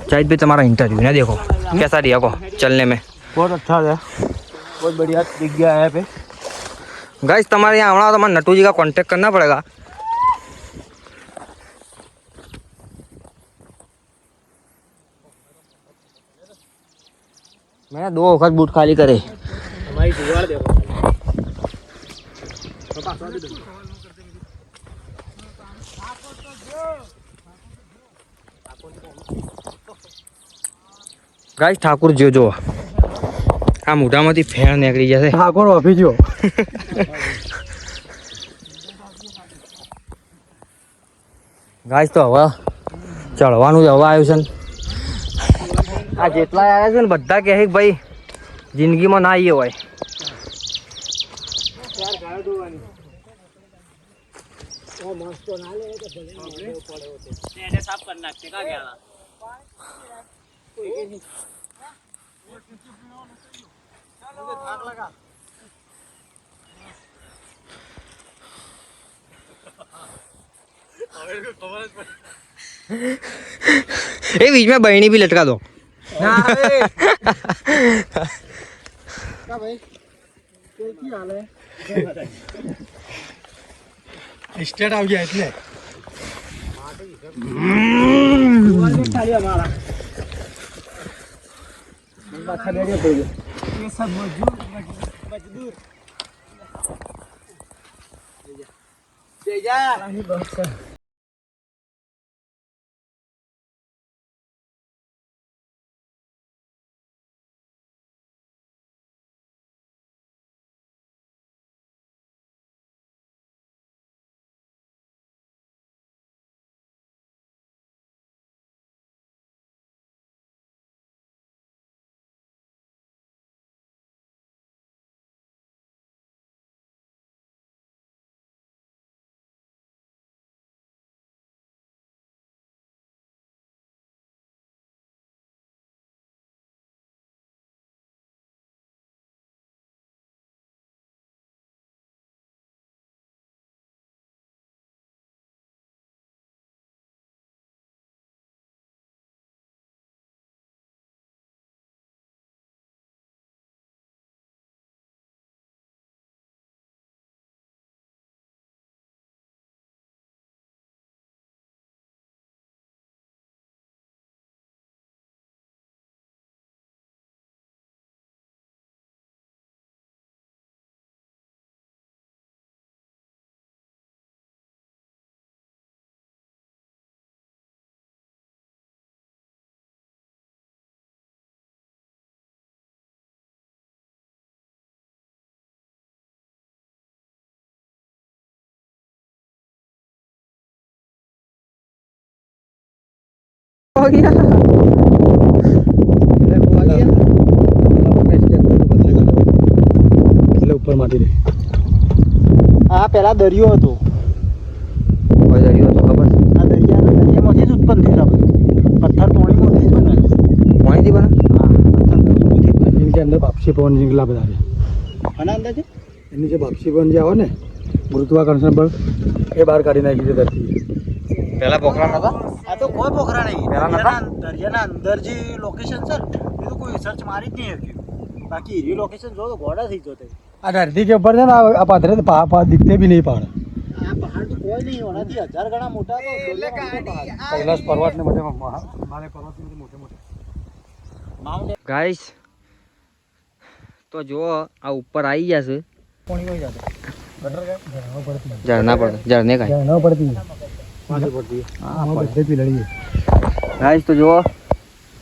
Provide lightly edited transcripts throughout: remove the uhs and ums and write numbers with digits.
जाहिद भाई तुम्हारा इंटरव्यू ना देखो कैसा दिया को चलने में। बहुत अच्छा है, बहुत बढ़िया दिख गया है पे। गाइस तुम्हारे यहाँ आना तो हमारे नटू जी का कांटेक्ट करना पड़ेगा। मैंने 2 वक्त बूट खाली करे। हमारी दीवार देखो। गाइस ठाकुर जो આ મોઢામાંથી ફેણ નીકળી જશે। ઠાકોર ઓફી જો ગાઈસ તો હવે ચડવાનું જ હવે આવ્યું છે ને। આ જેટલા આવ્યા છે ને બધા કહે કે ભાઈ જિંદગીમાં ના આવીએ હોય। ए बीच में बहनी भी लटका दो। स्टेट आ गया એટલે ये सब मजदूर हो गया ઉપર માંથી રે આ પેલા દરિયો હતો। કોઈ દરિયો હતો ખબર છે? આ દરિયામાંથી જ ઉત્પન્ન થયેલા પથ્થર તોડીમાંથી જ બનેલા પાણીથી બને? હા પથ્થર તોડીમાંથી જ બને। એની અંદર બાપસી પવન નીકળ્યા બધા છે આના અંદાજે એની જે બાપસી પવન જે આવે ને ગુરુત્વાકર્ષણ બળ એ બહાર કાઢી નાખી છે ધરતી। પહેલા પોખરા નતા? આ તો કોઈ પોખરા નહીં, દરિયાના અંદર જે લોકેશન છે ને એ તો કોઈ સર્ચ મારી જ નહીં શક્યું। બાકી એ લોકેશન જો તો ગોડા થઈ જતો। આ ધરતી के ऊपर है ना आ पाथरे पहाड़ दिखते भी नहीं। पहाड़ આ પહાડ તો કોઈ નહીં હોનાથી 1000 ગણા મોટા તો કૈલાસ પર્વત ને બધે હિમાલય પર્વત ને મોટે મોટે માઉન્ટ। ગાઈસ તો જો આ ઉપર આવી જશે પાણી હોય જાતો ગટર કે ઝરણા પડે ઝરણે કાય ન પડતી પાણી પડતી હા બધે પી લડી। ગાઈસ તો જો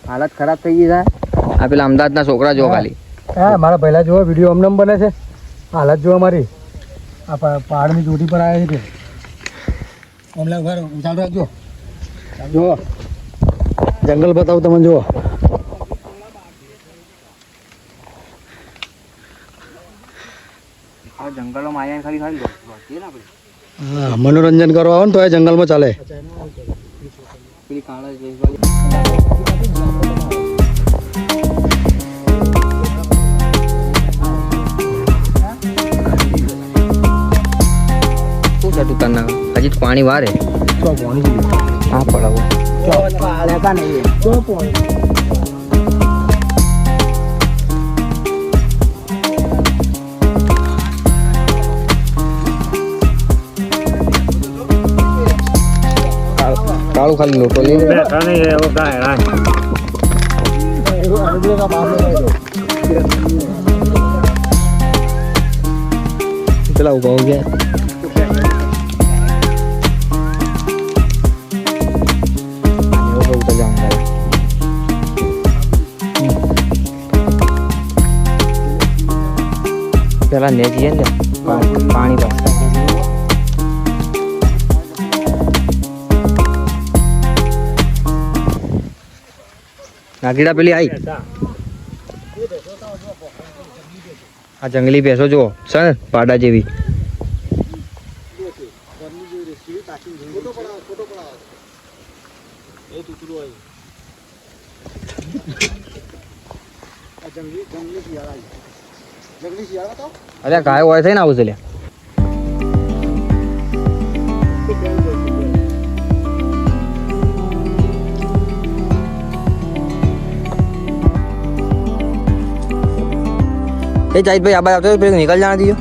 હાલત ખરાબ થઈ ગઈ છે। આ પેલા અમદાવાદના છોકરા જો ખાલી હા મારા પહેલા જો વિડિયો અમનમ બને છે। હાલત જો અમારી આ પહાડની ચોટી પર આવ્યા છે અમલા ઘર ચાલુ રાખજો જો જંગલ બતાવું તમને જો આ જંગલોમાં આયા ખાલી ખાલી હા મનોરંજન કરવા આવો ને તો એ જંગલમાં ચાલે। પેલી કાળા શું છે તું તને હજી પાણી વારે પાણી હા પડાવો ऐसा नहीं है तो કાળું ખાલી લોટો લઈને બેઠા નહીં એવો કાંઈ રાખ. का मामला है પેલા ઉભા હો ગયા પેલા ને જઈએ ને પાણી બસ નાગીડા પેલી આવી આ જંગલી ભેંસો જુઓ સર પાડા જેવી અરે ગાય હોય થઈને આવું છે લ્યા ए जाहिद भाई आप आते हो फिर निकल जाना दियो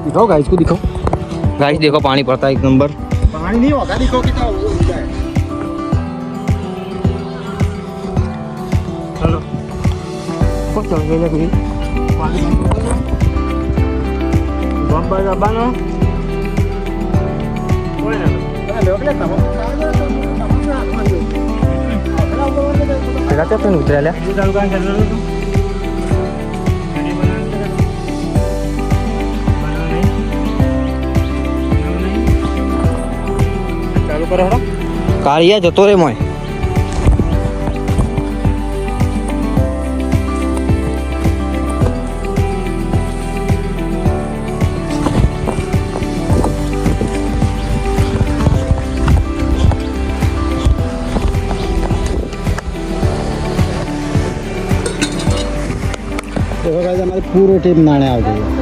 दिखाओ गाइस को दिखाओ गाइस देखो पानी पड़ता है एक नंबर पानी नहीं होगा देखो कितना वो होता है चलो कुछ चल गया कोई બમ્બર દબાનો કોઈ ના પેલા તો પણ ઉતરેલા બીજું ચાલુ કાંઈ કરવાનું હતું ચાલુ કરો હડો કાળિયા જતો રે મોય देखो गाइस हमारी पूरी टीम नाने आ गई है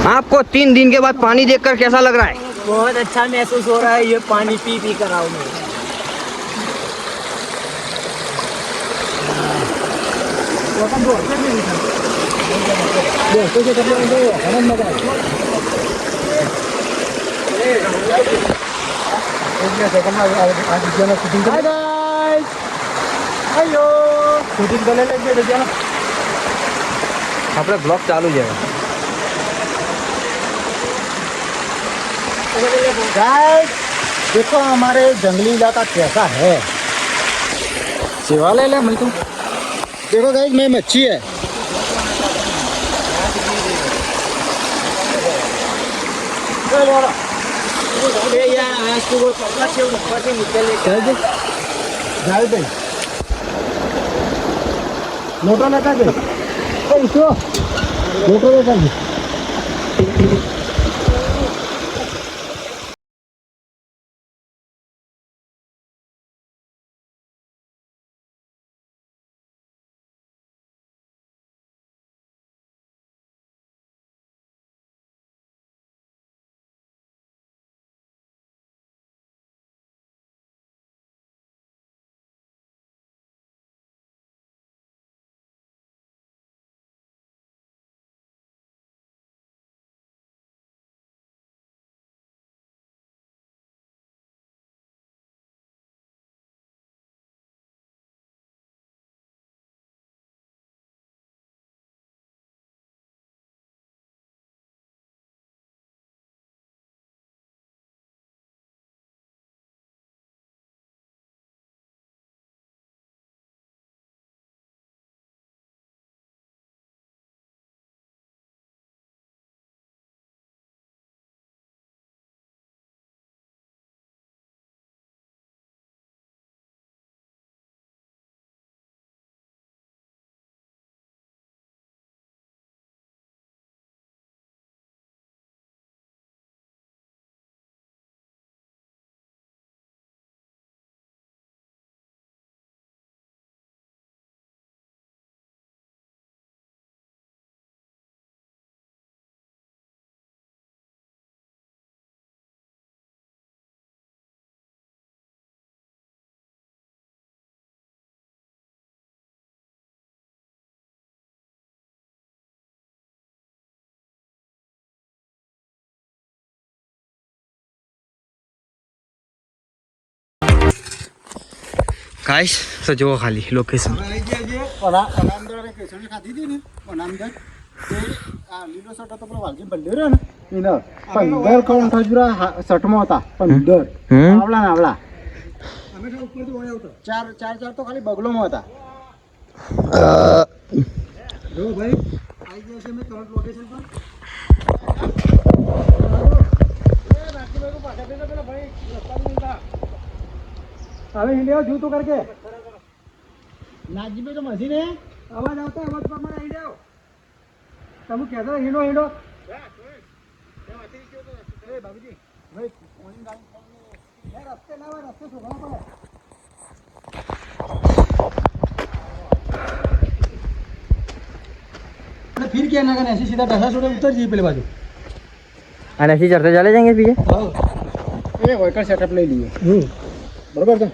आपको 3 दिन के बाद पानी देखकर कैसा लग रहा है बहुत अच्छा महसूस हो रहा है ये पानी पी पी कर आओ मैं शूटिंग कर ले આપણે બ્લોગ ચાલુ છે गाइस देखो हमारे जंगली इलाका कैसा है सेवा ले ले मैं तो देखो गाइस मैं मच्छी है जाए भाई मोटा लगा दे મોટો ચાલુ ગાઈસ તો જુઓ ખાલી લોકેશન અંદર કેસરી ખાધી હતી ને અંદર તે આ લીલો શર્ટ હતો પેલો વાલજી બંને રહ્યો ને એને 15 કાઉન્ટ હજુરા શર્ટમાં હતા 15 આવલા અમે તો ઉપરથી ઓય આવતો ચાર તો ખાલી બગલોમાં હતા જો ભાઈ આવી ગયો છે મે કરંટ લોકેશન પર હવે હિન્ડિયા જૂતો કરકે નાજીભાઈ તો મસી ને અવાજ આવતો અવાજ પર મને હિન્ડિયા તમે કહેતો હિન્ડો એ બાબુજી ભાઈ પોણી ગાડી રસ્તે ના હોય રસ્તે શોધવા પડે फिर क्या ना ऐसे सीधा ढसा छोड़े उतर जी पहले बाजू અને ऐसे चढ़ते चले जाएंगे पीछे ये वर्कर सेटअप ले लिए बराबर છે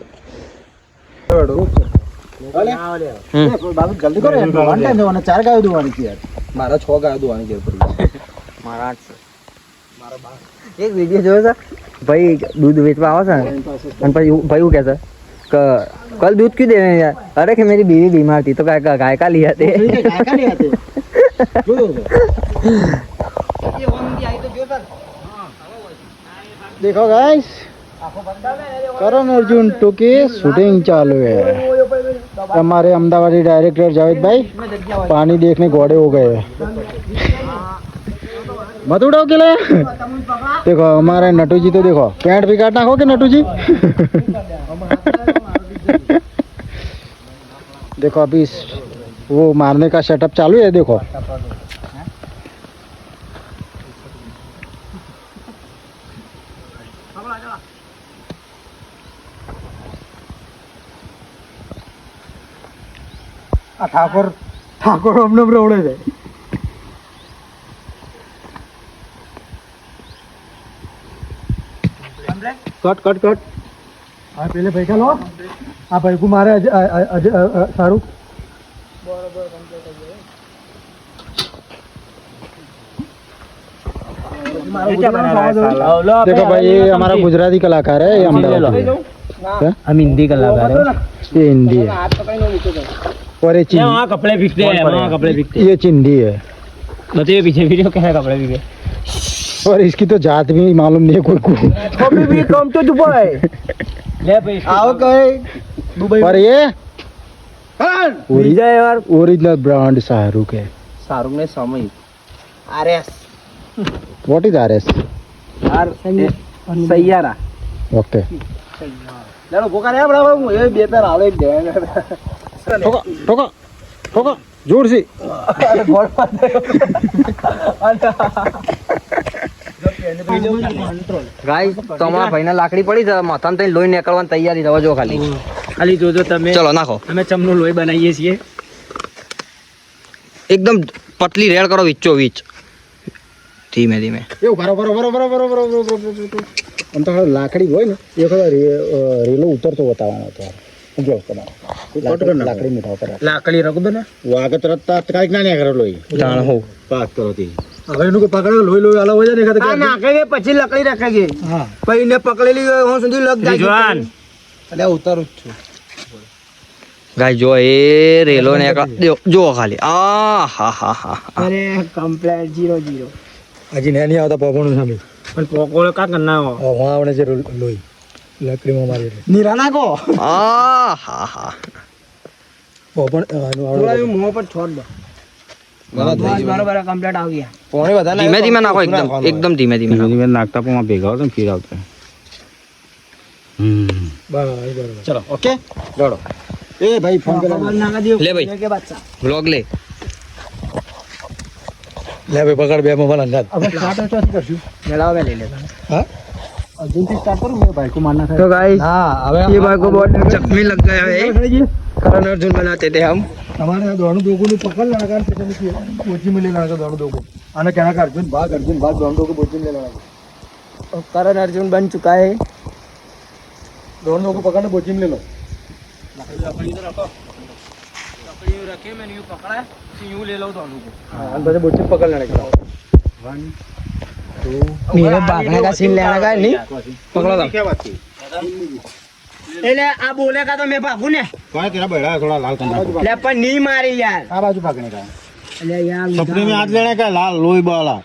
બાબુ જલ્દી કરો યાર वन टाइम દેવાનો 4 ગાયો દોવાની છે યાર મારા 6 ગાયો દોવાની જરૂર પડી મારા 8 મારા 12 એક વિડિયો જોયો છે ભાઈ दूध बेचवा आवा था અને પછી ભાઈ હું कहता कि कल दूध क्यों दे रहे हैं यार अरे कि मेरी बीवी बीमार थी तो गाय का लिया थे गाय का लिया थे जो ये ओम आई तो जो सर देखो गाइस करण अर्जुन 2 की शूटिंग चालू है हमारे अहमदाबादी डायरेक्टर जावेद भाई पानी देखने घोड़े हो गए मत उड़ाओ के लिए देखो हमारे नटू जी तो देखो पैंट भी काटना हो के नटू जी देखो अभी वो मारने का सेटअप चालू है देखो ठाकुर हमने उड़े थे कट कट कट हाँ पहले पैसा लो हाँ भाई को मारे शाहरुख देखो भाई ये हमारा गुजराती कलाकार है ये अहमदाबाद हम हिंदी कलाकार है ये हिंदी है और ये वहाँ कपड़े बिकते हैं वहाँ कपड़े बिकते ये चिंदी है बताइए पीछे वीडियो क्या है कपड़े बिके और इसकी तो जात भी मालूम नहीं है कोई को अभी भी कम तो दुबई ले भाई आओ कहे दुबई और ये यार ओरिजिनल ब्रांड शाहरुख है शाहरुख ने समय RS what is RS R Saiyaara okay लेलो भूखा रे बड़ा ये बेहतर आवे दे ठोका ठोका ठोका જોરથી ગાઈસ તમારા ભાઈને લાકડી પડી છે માથામાં તઈ લોહી નીકળવાની તૈયારી થવા જો ખાલી ખાલી જોજો તમે ચલો નાખો અમે ચમનું લોહી બનાવીએ છીએ એકદમ પતલી રેડ કરો વીચો વીચ ધીમે ધીમે એવું બરોબર આમ તો લાકડી હોય ને એ વખત રેલો ઉતરતો બતાવવાનો હતો જો લાકડી મીઠા ઉપર લાકડી રગદો ને વાગત તાત્કાલિક ના કરેલો જાણ હો પાક કરો તે હવે એનું કોઈ પકડે લોહી અલગ હોય ને આ નાખે છે, પછી લકડી રાખે છે હા પછી ને પકડેલી હોય હું સુધી લગ જાય રિજવાન એટલે ઉતારું જ છું ગાય જો એ રેલો ને જો ખાલી આ હા હા હા અરે કમ્પ્લેટ 0-0 હજી ને નહીં આવતા પકોડું સામે પણ પોકોળો કા કરના હો વાં આવડે છે લોહી લકડીમાં મારી એટલે નીરા નાખો આ હા હા પણ થોડા મોં પર છોડ દો બસ બરાબર કમ્પ્લેટ આવી ગયા ધીમે ધીમે નાખો એકદમ ધીમે ધીમે નાખો. નાખતા પણ ભેગા આવતા ફીર આવતા બરાબર ચલો ઓકે દોડો એ ભાઈ ફોન ખબર નાખા દો લે ભાઈ. કે બાદશાહ વ્લોગ લે લે ભાઈ પકડ બે મોબાઈલ અંગાત હવે સ્ટાર્ટ ચોથી કરશું મેળાવે લઈ લેતા હા અર્જુનથી સ્ટાર્ટ કરું મેં ભાઈ કો મારना तो गाइस હા હવે ये भाई को बहुत जख्मी लग गया है करण अर्जुन बनाते थे हम તમારે દોડું દોગું પકડ લાગા પછી પોચી મિલે લાગા દોડું દોગું અને કેના કા અર્જુન ભાગ દોડું દોગું પોચી મિલે લાગા और करण अर्जुन बन चुका है દોડું દોગું પકડને પોચી મિલે લો लकड़ी रखे मैंने यूं पकड़ा यूं ले लो दोनों को અને પછી પોચી પકડ લાગા 1 2 मेरे भागने का सीन लेना का नहीं पकड़ो था એટલે આ બોલેगा तो मैं भागू ने કોણ તેરા બડા થોડા લાલ કંદા ले पर नहीं मारी यार આ બાજુ ભાગને કા એટલે यार સપને में हाथ लेने का लाल लोई बाला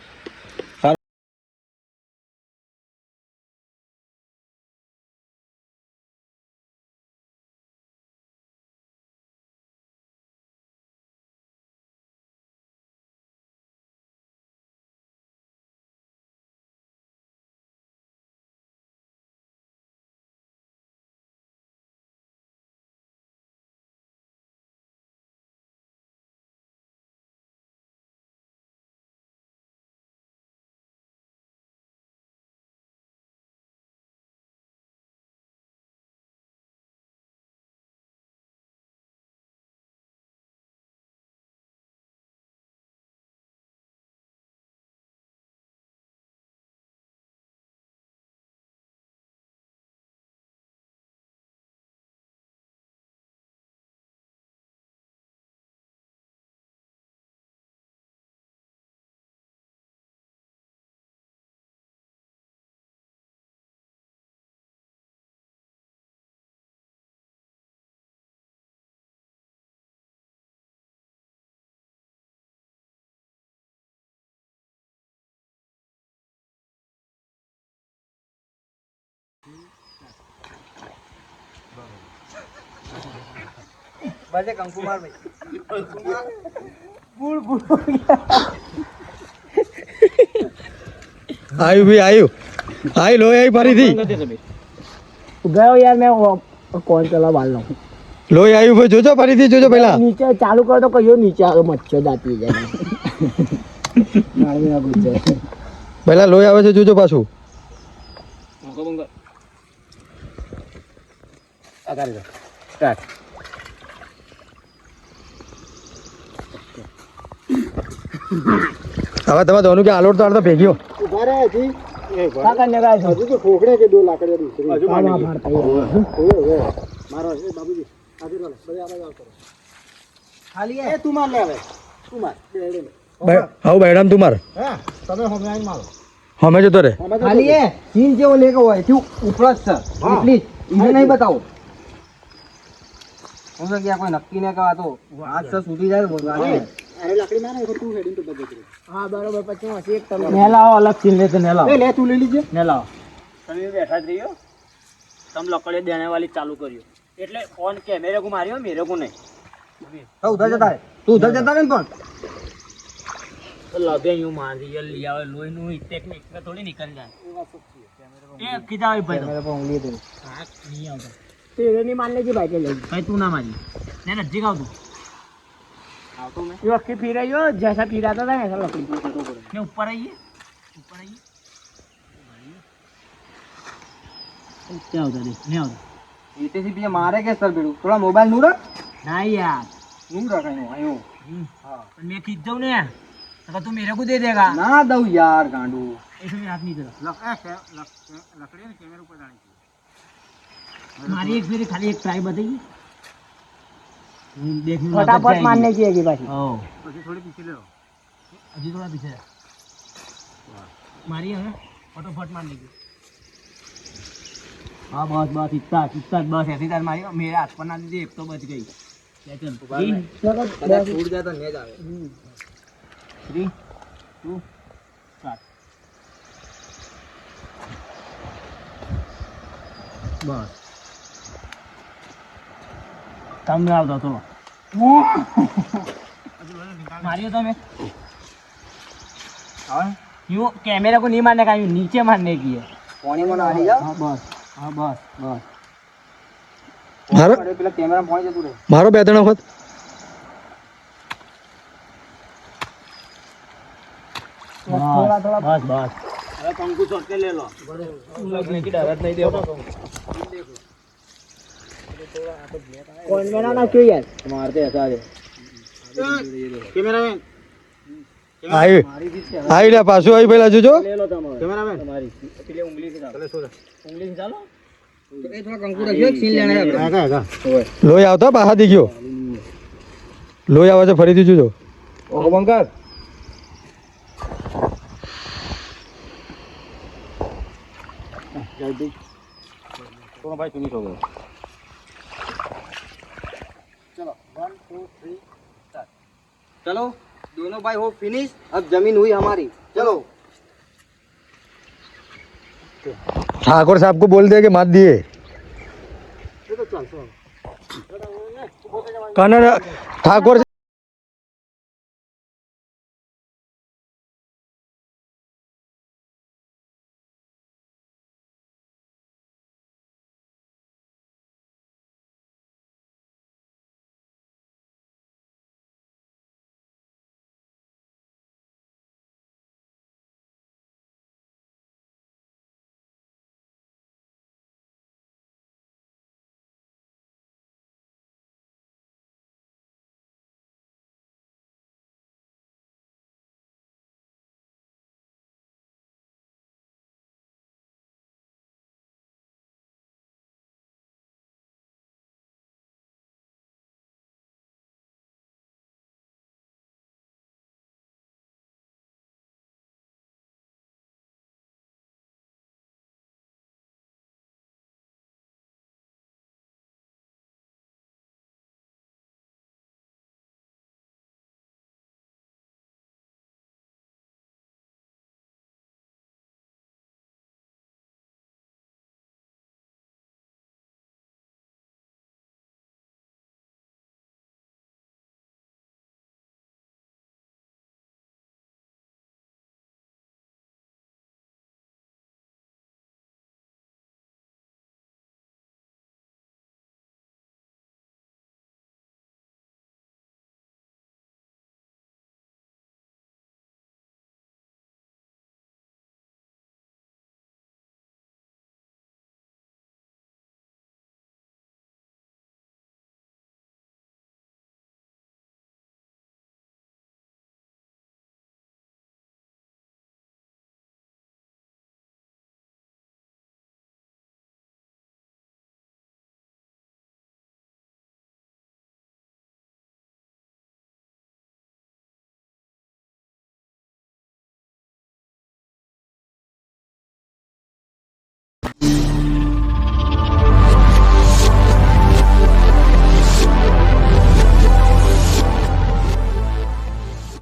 बजे कंकु मार भाई આયુ ભાઈ આયુ આય લોહી આઈ ફરીથી गयो यार मैं कौन चला बाल लो લોહી આયુ ભાઈ જોજો ફરીથી જોજો પહેલા नीचे चालू कर दो कहियो नीचे आ मच्छर जाती है मारने ना गुजर પહેલા લોહી આવે છે જોજો પાછું હવે તમે દોનું કે આલોડ તો ભેગ્યો क्या करने का है હજુ તો ઠોકડે કે દો લાકડીઓ દૂસરી હજુ मारता है મારો એ બાબુજી આજે રોલે બધા આવા જાવ કરો खाली એ તું માર લે હવે તું માર હાઉ બેડામ તું માર હા તમે હમે આઈ મારો હમે જતો રે खाली है सीन जो लेके हुआ है क्यों ऊपर से प्लीज इन्हें नहीं बताओ हो सके कोई नक्की ने कहा तो हाथ से सूती जाए बोल रहा है અરે લાકડી મારે તું હેડિંગ તો બજે हाँ बराबर પછી એક તમે નેલાઓ અલગ સીન લેતે નેલાઓ લે તું લઈ લીજે નેલાઓ તમે બેઠા જ રહીયો તમ લકડે દેने वाली चालू કર્યો એટલે ફોન કે મેરે को मारियो मेरे को नहीं तो उधर जाता है तू उधर जाता है कौन तो लगे यूं मार दिया लिया हुआ लोई नु टेक्निक में थोड़ी निकल जाए ये किधर है भाई मेरे को उंगली दे हां नहीं आता तेरे नहीं मारने की भाई के ले भाई तू ना मारी नहीं नजीक आओ तू ये अक्की फिर आई हो जैसा फिराता था ऐसा लकड़ी ने ऊपर आइए क्या होता है नहीं होता इतने से पीछे मारे के सर बेड़ू थोड़ा मोबाइल नूर नहीं यार नूर रखा है आयो पर मैं खींच जाऊँ ना तो तू मेरे को दे देगा ना दऊ यार गांडू ऐसे मेरे हाथ नहीं चला लकड़ी ने कैमरे ऊपर जाने की हमारी एक मेरी खाली एक ट्राई बताइए देखने फटाफट मारने की है बाकी પછી થોડી પીछे ले लो अभी थोड़ा पीछे मारी है फटाफट मारने की हाँ बस बस इतना बस ऐसी तरह मारी मेरे हाथ पर ना दीजिए एक तो बच गई क्या चल छूट जाए तो नहीं जावे 3 2 स्टार्ट बस कम में आओ तो मारियो तो मैं यूँ कैमरा को नहीं मारने का यूँ नीचे मारने की है पानी में ना आ जा हाँ बस મારો अरे पेला कैमरा में पानी जतू रे મારો 2-3 વખત थोड़ा बस હવે કંકુ શોટ કે લે લો लगने की डरत नहीं देखो कौन में ना क्यों यार मारते ऐसा आ કેમેરામેન આવી લે પાછું આવી પેલા જોજો ले लो तुम કેમેરામેન हमारी पहले उंगली से डालो उंगली से डालो ए थोड़ा कंकु रखियो सीन लेना है હેગા હેગા લોહી આવતો બહાર દી ગયો લોહી આવે છે ફરીથી જોજો ओ बंकर दोनों भाई फिनिश हो गए चलो दोनों भाई हो फिनिश अब जमीन हुई हमारी चलो ठाकुर साहब को बोल दे कि मार दिए कन्नड़ ठाकुर